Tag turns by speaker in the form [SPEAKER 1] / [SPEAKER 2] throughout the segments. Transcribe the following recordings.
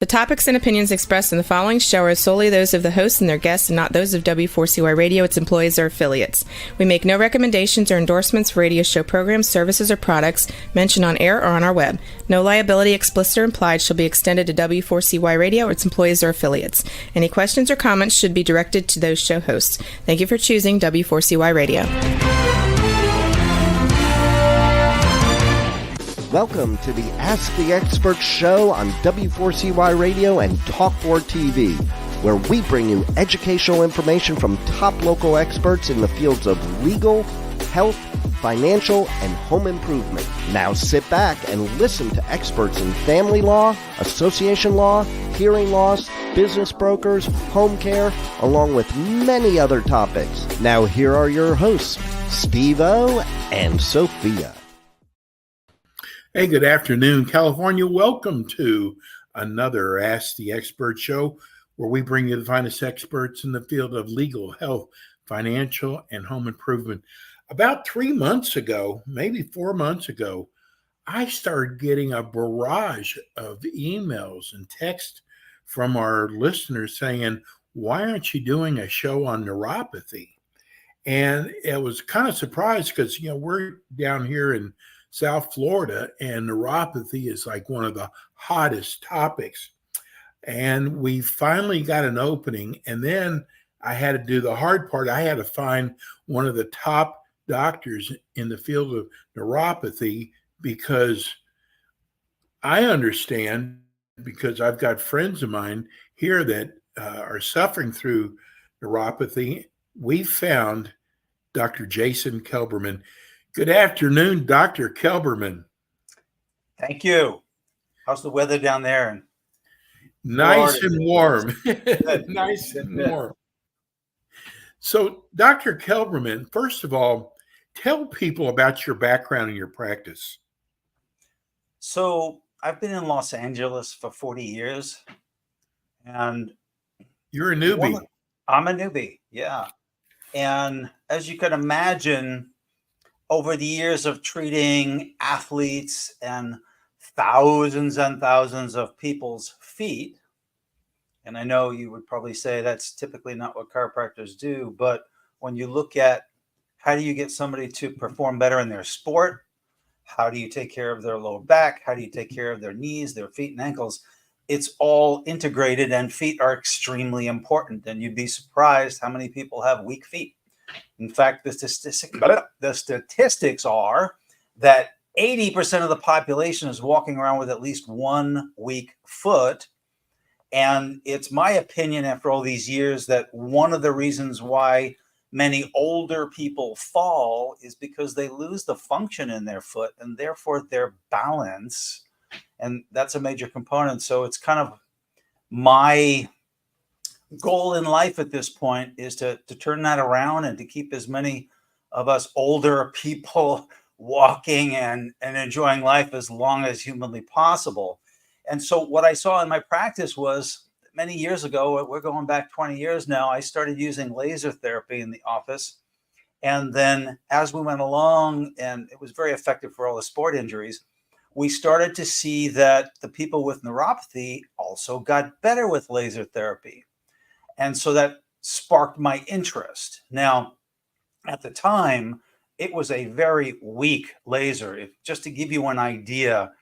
[SPEAKER 1] topics and opinions expressed in the following show are solely those of the hosts and their guests and not those of W4CY Radio, its employees, or affiliates. We make no recommendations or endorsements for radio show programs, services, or products mentioned on air or on our web. No liability, explicit or implied, shall be extended to W4CY Radio or its employees or affiliates. Any questions or comments should be directed to those show hosts. Thank you for choosing W4CY Radio.
[SPEAKER 2] Welcome to the Ask the Expert show on W4CY Radio and Talk4 TV, where we bring you educational information from top local experts in the fields of legal, health, financial, and home improvement. Now sit back and listen to experts in family law, association law, hearing loss, business brokers, home care, along with many other topics. Now here are your hosts, Steve-O and Sophia.
[SPEAKER 3] Hey, good afternoon, California. Welcome to another Ask the Expert show, where we bring you the finest experts in the field of legal, health, financial, and home improvement. About 3 months ago, maybe 4 months ago, I started getting a barrage of emails and texts from our listeners saying, why aren't you doing a show on neuropathy? And it was kind of surprised because, we're down here in South Florida, and neuropathy is like one of the hottest topics. And we finally got an opening, and then I had to do the hard part. I had to find one of the top doctors in the field of neuropathy, because I understand, because I've got friends of mine here that are suffering through neuropathy. We found Dr. Jason Kelberman. Good afternoon, Dr. Kelberman.
[SPEAKER 4] Thank you. How's the weather down there?
[SPEAKER 3] Nice and warm. Nice and warm. So, Dr. Kelberman, first of all, tell people about your background and your practice.
[SPEAKER 4] So, I've been in Los Angeles for 40 years. And
[SPEAKER 3] you're a newbie.
[SPEAKER 4] I'm a newbie, yeah. And as you can imagine, over the years of treating athletes and thousands of people's feet, and I know you would probably say that's typically not what chiropractors do, but when you look at how do you get somebody to perform better in their sport, how do you take care of their lower back, how do you take care of their knees, their feet and ankles, it's all integrated, and feet are extremely important. And you'd be surprised how many people have weak feet. In fact, the statistics are that 80% of the population is walking around with at least one weak foot. And it's my opinion, after all these years, that one of the reasons why many older people fall is because they lose the function in their foot and therefore their balance. And that's a major component. So it's kind of my goal in life at this point is to turn that around and to keep as many of us older people walking and enjoying life as long as humanly possible. And so what I saw in my practice was many years ago, we're going back 20 years now, I started using laser therapy in the office. And then as we went along, and it was very effective for all the sport injuries, we started to see that the people with neuropathy also got better with laser therapy. And so that sparked my interest. Now, at the time, it was a very weak laser. Just to give you an idea,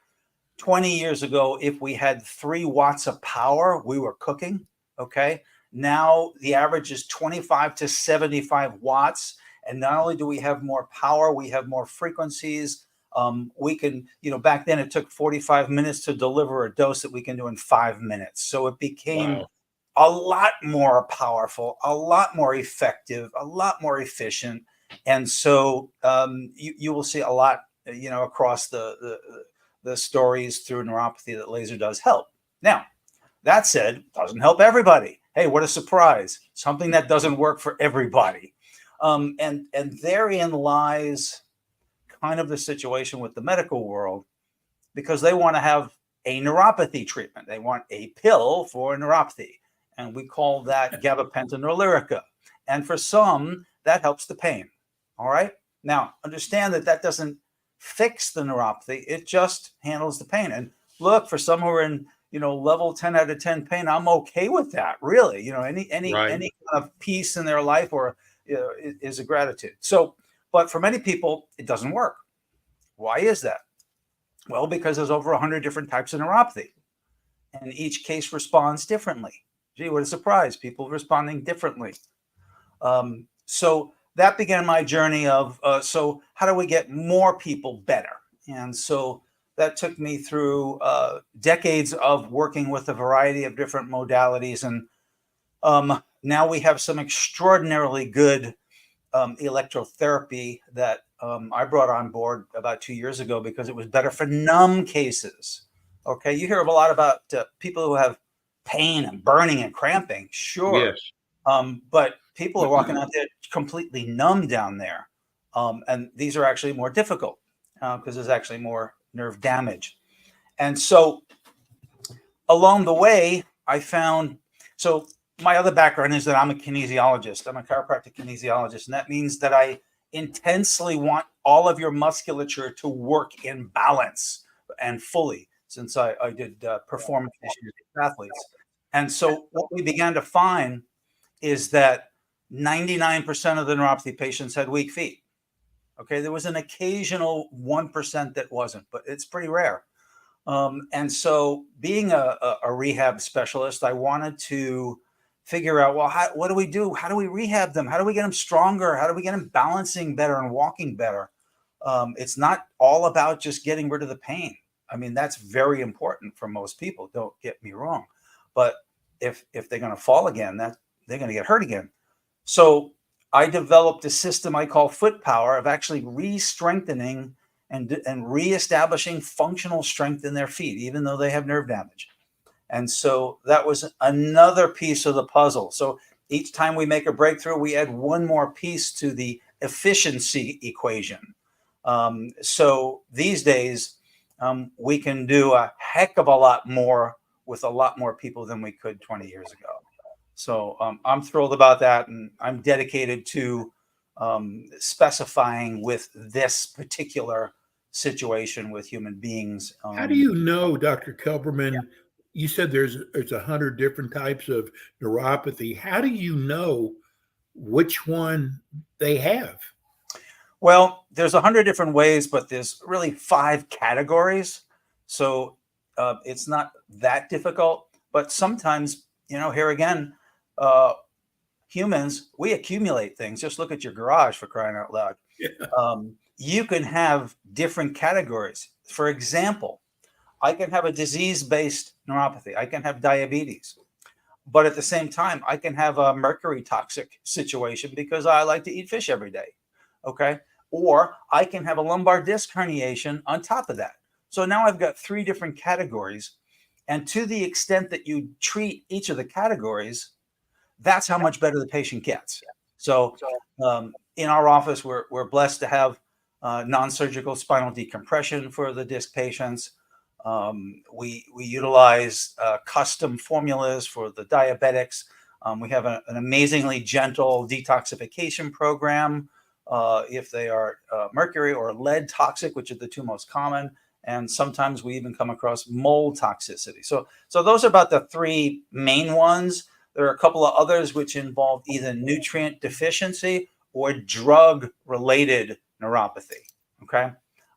[SPEAKER 4] 20 years ago, if we had 3 watts of power, we were cooking, okay? Now, the average is 25 to 75 watts. And not only do we have more power, we have more frequencies. We can, back then it took 45 minutes to deliver a dose that we can do in 5 minutes. So it became a lot more powerful, a lot more effective, a lot more efficient. And so you will see a lot, across the stories through neuropathy that laser does help. Now, that said, doesn't help everybody. Hey, what a surprise. Something that doesn't work for everybody. And therein lies kind of the situation with the medical world, because they want to have a neuropathy treatment. They want a pill for neuropathy. And we call that gabapentin or Lyrica. And for some, that helps the pain. All right. Now, understand that doesn't fix the neuropathy. It just handles the pain. And look, for some who are in level 10 out of 10 pain, I'm okay with that, really. Any
[SPEAKER 3] Right.
[SPEAKER 4] kind of peace in their life or is a gratitude. So, but for many people, it doesn't work. Why is that? Well, because there's over 100 different types of neuropathy, and each case responds differently. Gee, what a surprise! People responding differently. So that began my journey of so how do we get more people better? And so that took me through decades of working with a variety of different modalities, and now we have some extraordinarily good electrotherapy that I brought on board about 2 years ago because it was better for numb cases. Okay, you hear a lot about people who have pain and burning and cramping, sure,
[SPEAKER 3] Yes.
[SPEAKER 4] but people are walking out there completely numb down there, and these are actually more difficult because there's actually more nerve damage. And so along the way, I found so my other background is that I'm a kinesiologist. I'm a chiropractic kinesiologist, and that means that I intensely want all of your musculature to work in balance and fully, since I did performance issues with athletes. And so what we began to find is that 99% of the neuropathy patients had weak feet. Okay, there was an occasional 1% that wasn't, but it's pretty rare. And so being a rehab specialist, I wanted to figure out, well, what do we do? How do we rehab them? How do we get them stronger? How do we get them balancing better and walking better? It's not all about just getting rid of the pain. I mean, that's very important for most people. Don't get me wrong. But if they're going to fall again, they're going to get hurt again. So I developed a system I call foot power of actually re-strengthening and reestablishing functional strength in their feet, even though they have nerve damage. And so that was another piece of the puzzle. So each time we make a breakthrough, we add one more piece to the efficiency equation. So these days, we can do a heck of a lot more with a lot more people than we could 20 years ago. So I'm thrilled about that, and I'm dedicated to specifying with this particular situation with human beings.
[SPEAKER 3] How do you know, Dr. Kelberman?
[SPEAKER 4] Yeah.
[SPEAKER 3] You said there's 100 different types of neuropathy. How do you know which one they have?
[SPEAKER 4] Well, there's 100 different ways, but there's really 5 categories. So it's not that difficult. But sometimes, here again, humans, we accumulate things. Just look at your garage, for crying out loud.
[SPEAKER 3] Yeah.
[SPEAKER 4] You can have different categories. For example, I can have a disease-based neuropathy. I can have diabetes. But at the same time, I can have a mercury toxic situation because I like to eat fish every day. Okay. Or I can have a lumbar disc herniation on top of that. So now I've got 3 different categories. And to the extent that you treat each of the categories, that's how much better the patient gets. So in our office, we're blessed to have non-surgical spinal decompression for the disc patients. We utilize custom formulas for the diabetics. We have an amazingly gentle detoxification program if they are mercury or lead toxic, which are the 2 most common. And sometimes we even come across mold toxicity. So those are about the 3 main ones. There are a couple of others which involve either nutrient deficiency or drug-related neuropathy. Okay,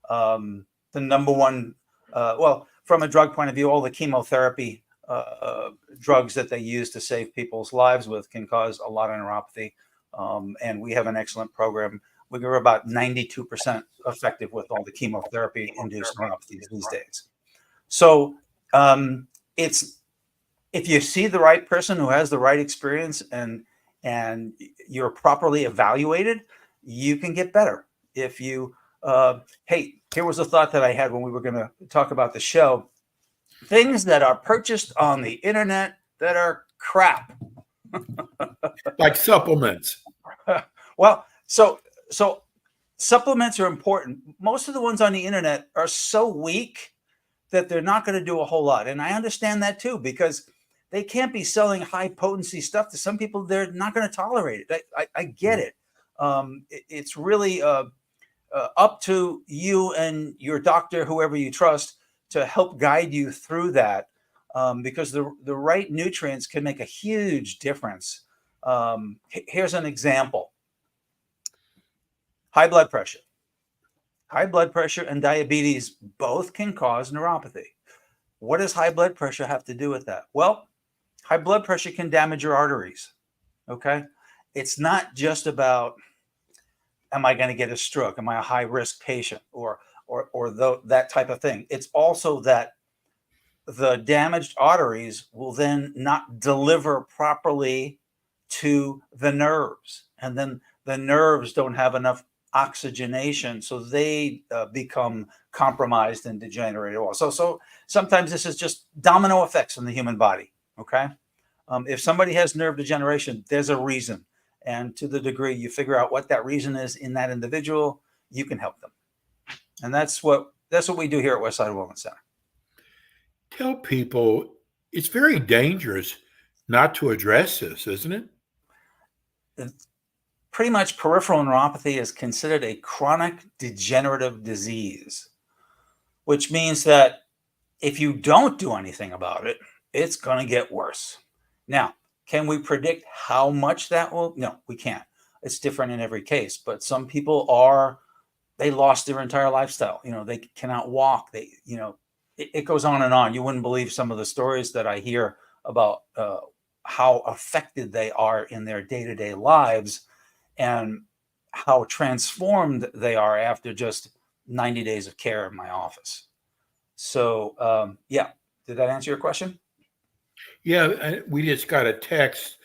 [SPEAKER 4] the number one, well, from a drug point of view, all the chemotherapy drugs that they use to save people's lives with can cause a lot of neuropathy. And we have an excellent program. We're about 92% effective with all the chemotherapy-induced neuropathies these days. So it's if you see the right person who has the right experience and you're properly evaluated, you can get better. If you, hey, here was a thought that I had when we were going to talk about the show. Things that are purchased on the internet that are crap.
[SPEAKER 3] Like supplements.
[SPEAKER 4] Well, so supplements are important. Most of the ones on the internet are so weak that they're not going to do a whole lot. And I understand that too, because they can't be selling high potency stuff to some people. They're not going to tolerate it. I get it. It's really up to you and your doctor, whoever you trust, to help guide you through that. because the right nutrients can make a huge difference. Here's an example. High blood pressure. High blood pressure and diabetes both can cause neuropathy. What does high blood pressure have to do with that? Well, high blood pressure can damage your arteries. Okay. It's not just about, am I going to get a stroke? Am I a high risk patient or that type of thing? It's also that the damaged arteries will then not deliver properly to the nerves. And then the nerves don't have enough oxygenation, so they become compromised and degenerated also. So sometimes this is just domino effects in the human body. Okay. If somebody has nerve degeneration, there's a reason. And to the degree you figure out what that reason is in that individual, you can help them. And that's what we do here at Westside Wellness Center.
[SPEAKER 3] Tell people it's very dangerous not to address this, isn't it?
[SPEAKER 4] Pretty much peripheral neuropathy is considered a chronic degenerative disease, which means that if you don't do anything about it, it's going to get worse. Now, can we predict how much that will? No, we can't. It's different in every case, but some people they lost their entire lifestyle. They cannot walk. It goes on and on. You wouldn't believe some of the stories that I hear about how affected they are in their day-to-day lives and how transformed they are after just 90 days of care in my office. So, yeah, did that answer your question?
[SPEAKER 3] Yeah, we just got a text.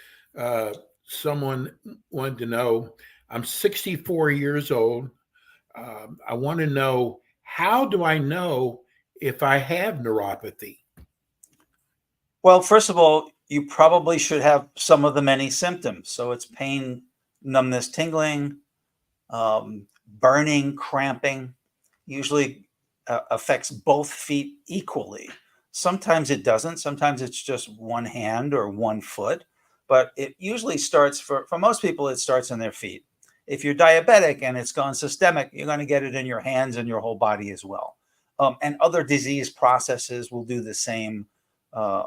[SPEAKER 3] Someone wanted to know, I'm 64 years old. I want to know, how do I know if I have neuropathy?
[SPEAKER 4] Well, first of all, you probably should have some of the many symptoms. So it's pain, numbness, tingling, burning, cramping. Usually affects both feet equally. Sometimes it doesn't. Sometimes it's just one hand or one foot. But it usually starts, for most people, it starts in their feet. If you're diabetic and it's gone systemic, you're going to get it in your hands and your whole body as well. And other disease processes will do the same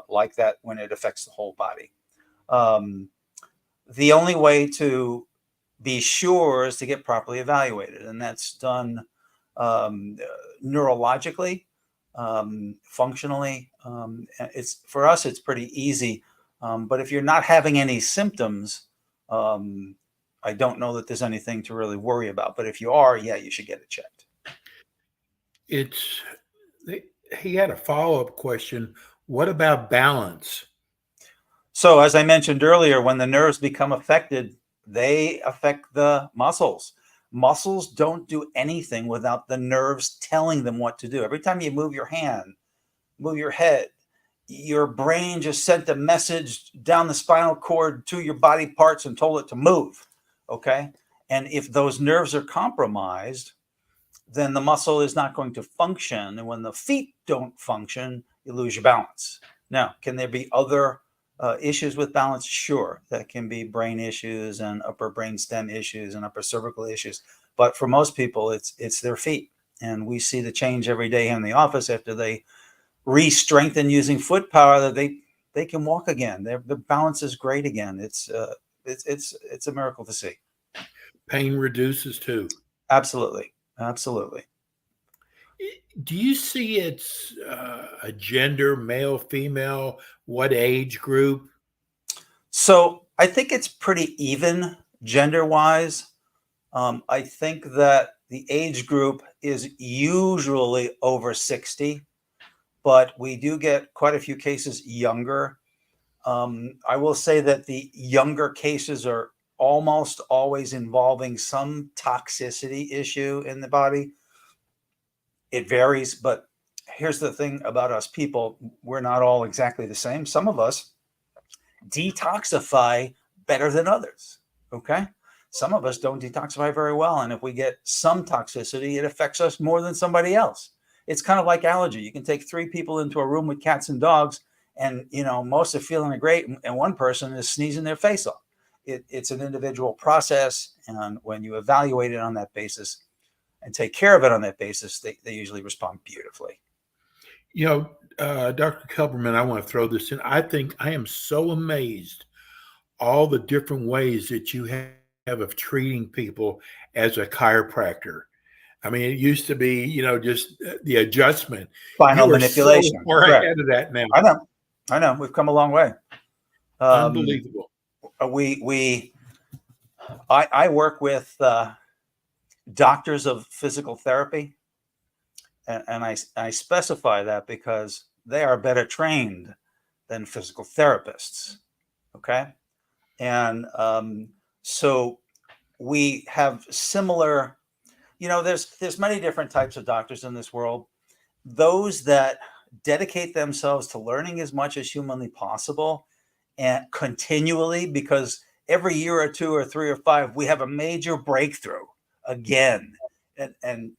[SPEAKER 4] like that when it affects the whole body. The only way to be sure is to get properly evaluated, and that's done neurologically, functionally. For us, it's pretty easy. But if you're not having any symptoms, I don't know that there's anything to really worry about. But if you are, yeah, you should get it checked.
[SPEAKER 3] He had a follow-up question. What about balance?
[SPEAKER 4] So as I mentioned earlier, when the nerves become affected, they affect the muscles. Muscles don't do anything without the nerves telling them what to do. Every time you move your hand, move your head, your brain just sent a message down the spinal cord to your body parts and told it to move. Okay. And if those nerves are compromised, then the muscle is not going to function. And when the feet don't function, you lose your balance. Now, can there be other issues with balance? Sure. That can be brain issues and upper brainstem issues and upper cervical issues. But for most people, it's their feet. And we see the change every day in the office after they re-strengthen using foot power, that they can walk again. Their balance is great again. It's a miracle to see.
[SPEAKER 3] Pain reduces too.
[SPEAKER 4] Absolutely.
[SPEAKER 3] Do you see it's a gender, male, female, what age group?
[SPEAKER 4] So I think it's pretty even gender-wise. I think that the age group is usually over 60, but we do get quite a few cases younger. I will say that the younger cases are almost always involving some toxicity issue in the body. It varies, but here's the thing about us people. We're not all exactly the same. Some of us detoxify better than others. Okay. Some of us don't detoxify very well. And if we get some toxicity, it affects us more than somebody else. It's kind of like allergy. You can take 3 people into a room with cats and dogs, and most are feeling great, and one person is sneezing their face off. It's an individual process, and when you evaluate it on that basis and take care of it on that basis, they usually respond beautifully.
[SPEAKER 3] Dr. Kelberman, I want to throw this in. I think I am so amazed all the different ways that you have of treating people as a chiropractor. I mean, it used to be, just the adjustment.
[SPEAKER 4] Spinal
[SPEAKER 3] You are so
[SPEAKER 4] manipulation.
[SPEAKER 3] far
[SPEAKER 4] Correct.
[SPEAKER 3] ahead of that now.
[SPEAKER 4] I know. We've come a long way.
[SPEAKER 3] Unbelievable.
[SPEAKER 4] I work with doctors of physical therapy, and I specify that because they are better trained than physical therapists. Okay, and so we have similar. There's many different types of doctors in this world. Those that dedicate themselves to learning as much as humanly possible and continually, because every year or two or three or five, we have a major breakthrough again. And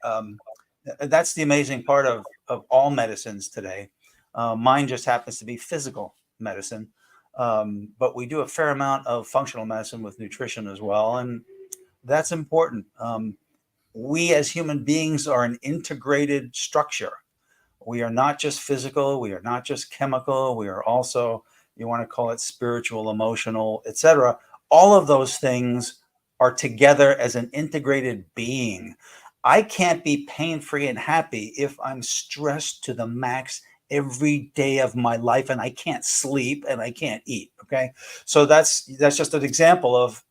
[SPEAKER 4] that's the amazing part of all medicines today. Mine just happens to be physical medicine. But we do a fair amount of functional medicine with nutrition as well. And that's important. We as human beings are an integrated structure. We are not just physical. We are not just chemical. We are also, you want to call it spiritual, emotional, etc. All of those things are together as an integrated being. I can't be pain-free and happy if I'm stressed to the max every day of my life and I can't sleep and I can't eat. Okay. So that's just an example of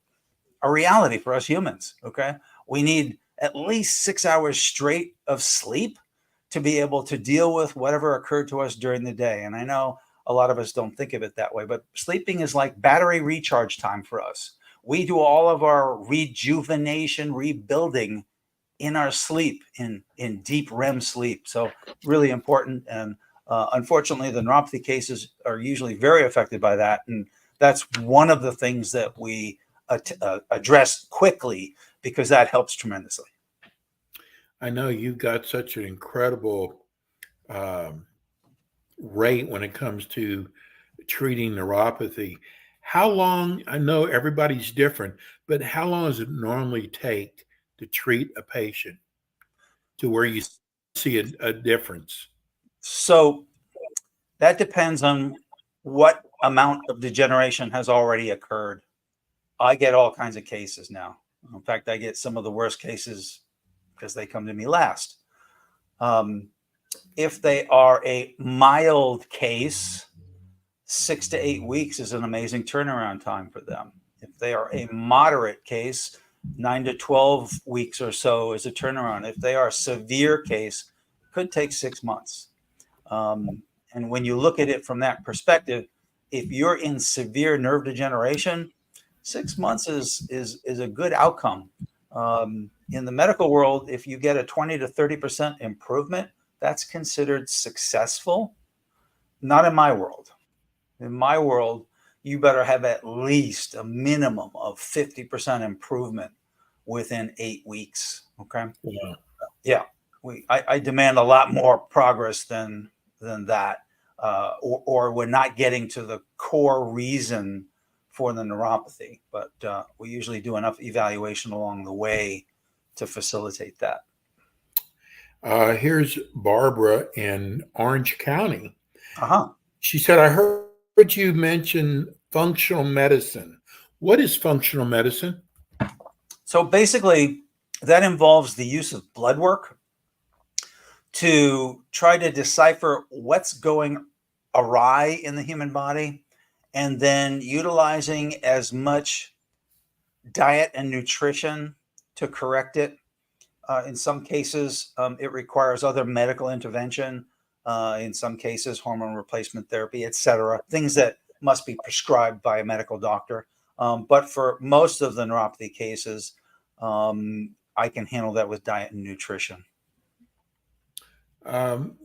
[SPEAKER 4] a reality for us humans. Okay. We need at least 6 hours straight of sleep to be able to deal with whatever occurred to us during the day. And I know a lot of us don't think of it that way, but sleeping is like battery recharge time for us. We do all of our rejuvenation, rebuilding in our sleep, in deep REM sleep. So really important. And unfortunately, the neuropathy cases are usually very affected by that. And that's one of the things that we address quickly, because that helps tremendously.
[SPEAKER 3] I know you've got such an incredible rate when it comes to treating neuropathy. How long, I know everybody's different, but how long does it normally take to treat a patient to where you see a difference?
[SPEAKER 4] So that depends on what amount of degeneration has already occurred. I get all kinds of cases now. In fact, I get some of the worst cases because they come to me last. If they are a mild case, 6 to 8 weeks is an amazing turnaround time for them. If they are a moderate case, 9 to 12 weeks or so is a turnaround. If they are a severe case, it could take 6 months. And when you look at it from that perspective, if you're in severe nerve degeneration, 6 months is a good outcome. In the medical world, if you get a 20 to 30% improvement, that's considered successful. Not in my world. In my world, you better have at least a minimum of 50% improvement within 8 weeks. Okay.
[SPEAKER 3] Yeah.
[SPEAKER 4] Yeah. I demand a lot more progress than that, or we're not getting to the core reason for the neuropathy. But we usually do enough evaluation along the way to facilitate that.
[SPEAKER 3] Here's Barbara in Orange County.
[SPEAKER 4] Uh-huh.
[SPEAKER 3] She said, I heard you mention functional medicine. What is functional medicine?
[SPEAKER 4] So basically, that involves the use of blood work to try to decipher what's going awry in the human body, and then utilizing as much diet and nutrition to correct it. In some cases, it requires other medical intervention. In some cases, hormone replacement therapy, etc. Things that must be prescribed by a medical doctor. But for most of the neuropathy cases, I can handle that with diet and nutrition.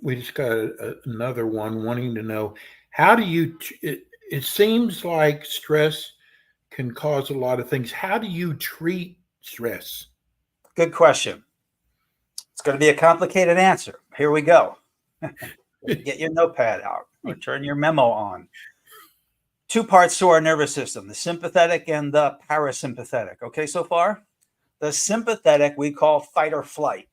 [SPEAKER 3] We just got another one wanting to know, how do you, it seems like stress can cause a lot of things. How do you treat stress?
[SPEAKER 4] Good question. It's going to be a complicated answer. Here we go. Get your notepad out or turn your memo on. 2 parts to our nervous system, the sympathetic and the parasympathetic. Okay, so far? The sympathetic we call fight or flight.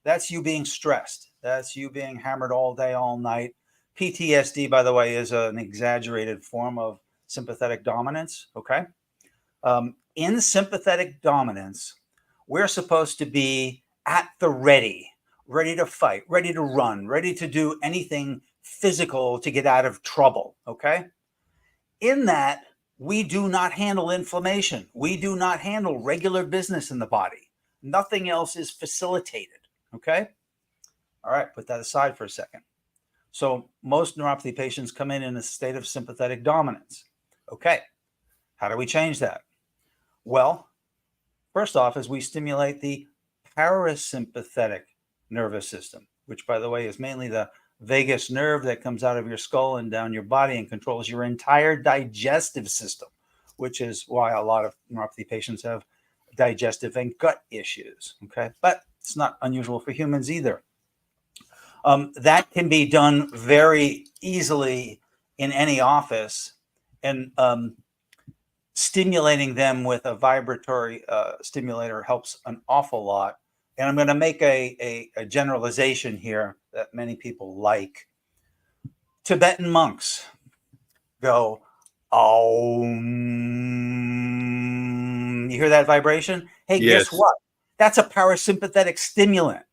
[SPEAKER 4] That's you being stressed. That's you being hammered all day, all night, PTSD, by the way, is an exaggerated form of sympathetic dominance. Okay. In sympathetic dominance, we're supposed to be at the ready to fight, ready to run, ready to do anything physical to get out of trouble. Okay. In that, we do not handle inflammation. We do not handle regular business in the body. Nothing else is facilitated. Okay. All right. Put that aside for a second. So most neuropathy patients come in a state of sympathetic dominance. Okay. How do we change that? Well, first off, is we stimulate the parasympathetic nervous system, which, by the way, is mainly the vagus nerve that comes out of your skull and down your body and controls your entire digestive system, which is why a lot of neuropathy patients have digestive and gut issues. Okay. But it's not unusual for humans either. That can be done very easily in any office, and stimulating them with a vibratory stimulator helps an awful lot. And I'm going to make a generalization here that many people like. Tibetan monks go, oh, you hear that vibration? Hey,
[SPEAKER 3] Yes.
[SPEAKER 4] guess what? That's a parasympathetic stimulant.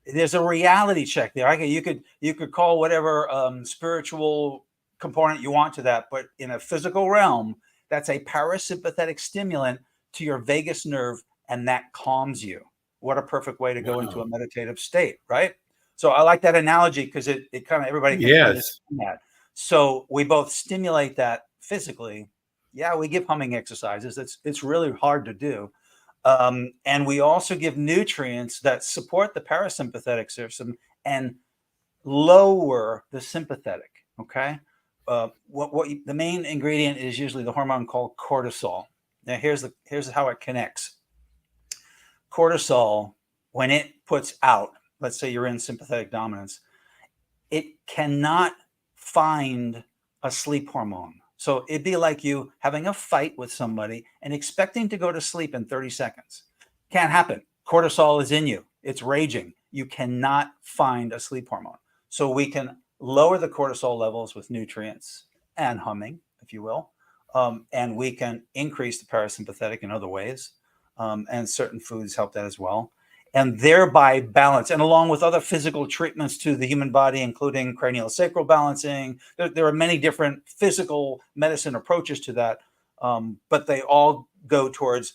[SPEAKER 4] There's a reality check there. You could call whatever spiritual component you want to that, but in a physical realm, that's a parasympathetic stimulant to your vagus nerve, and that calms you. What a perfect way to go into a meditative state, right? So I like that analogy because it kind of everybody can understand that. So we both stimulate that physically. Yeah, we give humming exercises. It's really hard to do. And we also give nutrients that support the parasympathetic system and lower the sympathetic. Okay. The main ingredient is usually the hormone called cortisol. Now here's how it connects. Cortisol, when it puts out, let's say you're in sympathetic dominance, it cannot find a sleep hormone. So it'd be like you having a fight with somebody and expecting to go to sleep in 30 seconds. Can't happen. Cortisol is in you. It's raging. You cannot find a sleep hormone. So we can lower the cortisol levels with nutrients and humming, if you will. And we can increase the parasympathetic in other ways. And certain foods help that as well. And thereby balance, and along with other physical treatments to the human body, including craniosacral balancing. There are many different physical medicine approaches to that, but they all go towards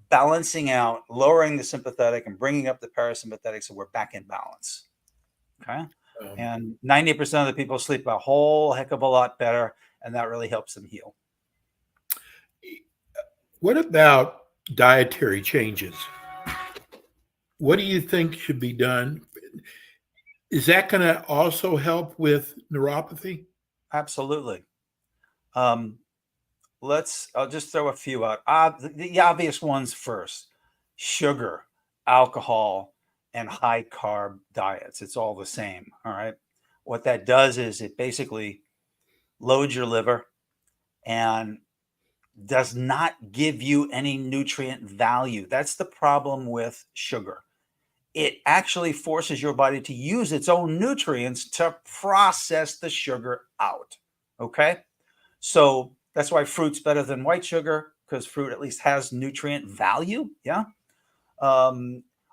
[SPEAKER 4] balancing out, lowering the sympathetic and bringing up the parasympathetic so we're back in balance. Okay. And 90% of the people sleep a whole heck of a lot better, and that really helps them heal.
[SPEAKER 3] What about dietary changes? What do you think should be done? Is that going to also help with neuropathy?
[SPEAKER 4] Absolutely. I'll just throw a few out. The obvious ones first: sugar, alcohol, and high carb diets. It's all the same. All right. What that does is it basically loads your liver and does not give you any nutrient value. That's the problem with sugar. It actually forces your body to use its own nutrients to process the sugar out. Okay. So that's why fruit's better than white sugar, because fruit at least has nutrient value. Yeah.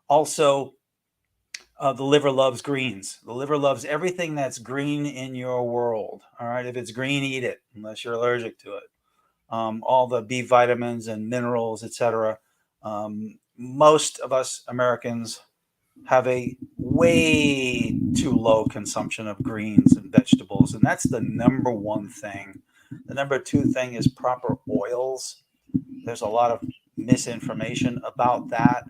[SPEAKER 4] Also, the liver loves greens. The liver loves everything that's green in your world. All right. If it's green, eat it, unless you're allergic to it. All the B vitamins and minerals, etc. Most of us Americans have a way too low consumption of greens and vegetables, and that's the number one thing. The number two thing is proper oils. There's a lot of misinformation about that,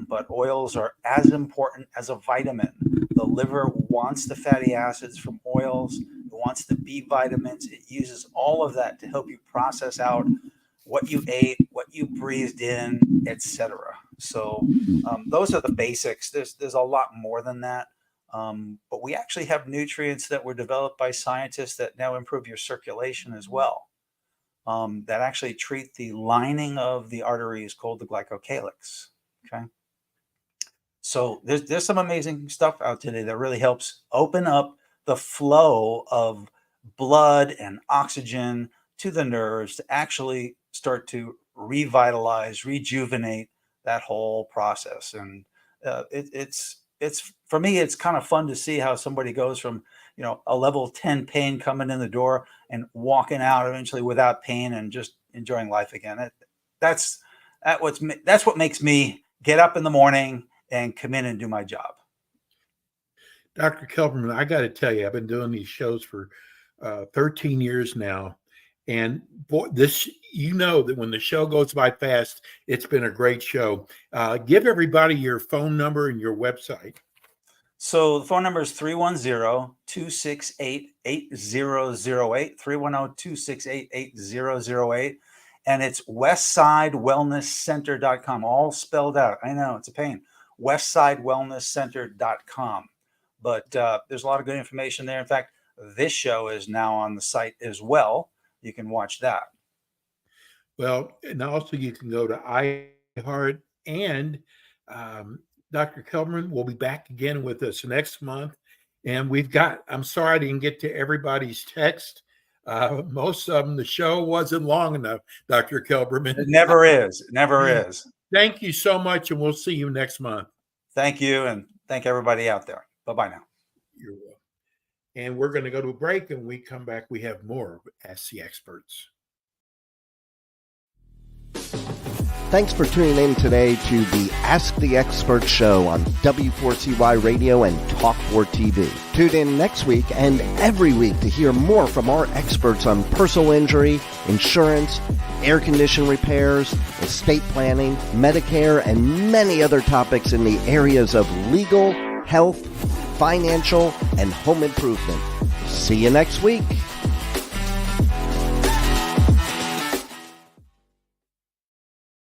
[SPEAKER 4] but oils are as important as a vitamin. The liver wants the fatty acids from oils. It wants the B vitamins. It uses all of that to help you process out what you ate, what you breathed in, etc. So those are the basics. There's a lot more than that. But we actually have nutrients that were developed by scientists that now improve your circulation as well. That actually treat the lining of the arteries called the glycocalyx. Okay. So there's some amazing stuff out today that really helps open up the flow of blood and oxygen to the nerves to actually start to revitalize, rejuvenate that whole process. And it's for me, it's kind of fun to see how somebody goes from, a level 10 pain coming in the door and walking out eventually without pain and just enjoying life again. That's what makes me get up in the morning and come in and do my job.
[SPEAKER 3] Dr. Kelberman, I got to tell you, I've been doing these shows for 13 years now. And boy, that when the show goes by fast, it's been a great show. Give everybody your phone number and your website.
[SPEAKER 4] So the phone number is 310-268-8008, 310-268-8008. And it's westsidewellnesscenter.com, all spelled out. I know, it's a pain. westsidewellnesscenter.com. But there's a lot of good information there. In fact, this show is now on the site as well. You can watch that. Well,
[SPEAKER 3] and also you can go to iHeart, and Dr. Kelberman will be back again with us next month. And I'm sorry I didn't get to everybody's text. Most of them, the show wasn't long enough, Dr. Kelberman.
[SPEAKER 4] It never is. It never is.
[SPEAKER 3] Thank you so much, and we'll see you next month.
[SPEAKER 4] Thank you, and thank everybody out there. Bye-bye now.
[SPEAKER 3] You're welcome. And we're going to go to a break, and when we come back, we have more of Ask the Experts.
[SPEAKER 2] Thanks for tuning in today to the Ask the Expert show on W4CY Radio and Talk4 TV. Tune in next week and every week to hear more from our experts on personal injury, insurance, air condition repairs, estate planning, Medicare, and many other topics in the areas of legal, health, financial, and home improvement. See you next week.